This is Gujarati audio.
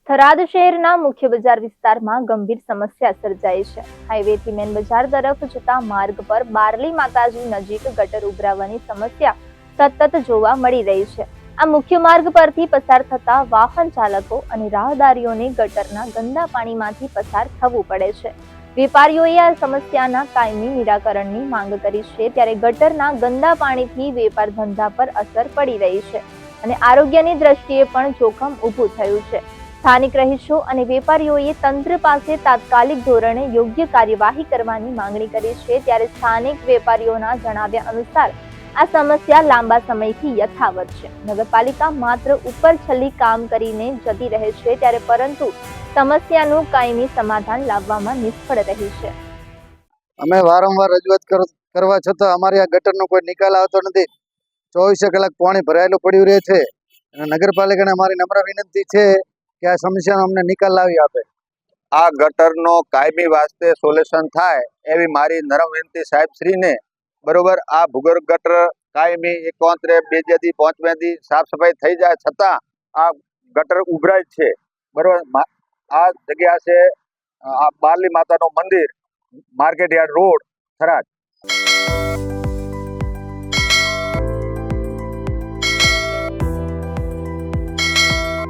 થરાદ શહેરના મુખ્ય બજાર વિસ્તારમાં ગંભીર સમસ્યા સર્જાઈ છે. હાઈવેથી મેન બજાર તરફ જતા માર્ગ પર બારલી માતાજી નજીક ગટર ઉભરાવાની સમસ્યા સતત જોવા મળી રહી છે. આ મુખ્ય માર્ગ પરથી પસાર થતા વાહન ચાલકો અને રાહદારીઓને ગટરના ગંદા પાણીમાંથી પસાર થવું પડે છે. વેપારીઓએ આ સમસ્યાના કાયમી નિરાકરણની માંગ કરી છે, ત્યારે ગટરના ગંદા પાણીથી વેપાર ધંધા પર અસર પડી રહી છે અને આરોગ્યની દ્રષ્ટિએ પણ જોખમ ઊભું થયું છે. સ્થાનિક રહીશો અને વેપારીઓએ તંત્ર પાસે તાત્કાલિક ધોરણે યોગ્ય કાર્યવાહી કરવાની માંગણી કરી છે, ત્યારે સ્થાનિક વેપારીઓના જણાવ્યા અનુસાર આ સમસ્યા લાંબા સમયથી યથાવત છે. નગરપાલિકા માત્ર ઉપરછલ્લી કામ કરીને જતી રહે છે, ત્યારે પરંતુ સમસ્યાનું કાયમી સમાધાન લાવવામાં નિષ્ફળ રહી છે. અમે વારંવાર રજૂઆત કરવા છતાં અમારી આ ગટરનો કોઈ નિકાલ આવતો નથી. 24 કલાક પાણી ભરાયેલું પડ્યું રહે છે અને નગરપાલિકાને અમારી નમ્ર વિનંતી છે કે આ સમસ્યાનો અમને નિકાલ લાવી આપે. આ ગટરનો કાયમી વાસ્તે સોલ્યુશન થાય એવી મારી નરમ વિનંતી સાહેબશ્રીને. બરોબર, આ ભૂગર્ભ ગટર કાયમી 71 2 5 સાફ સફાઈ થઈ જાય છતાં આ ગટર ઉભરાય છે. બરોબર, આ જગ્યા છે આ બારલી માતાનું મંદિર, માર્કેટ યાર્ડ રોડ, થરાદ.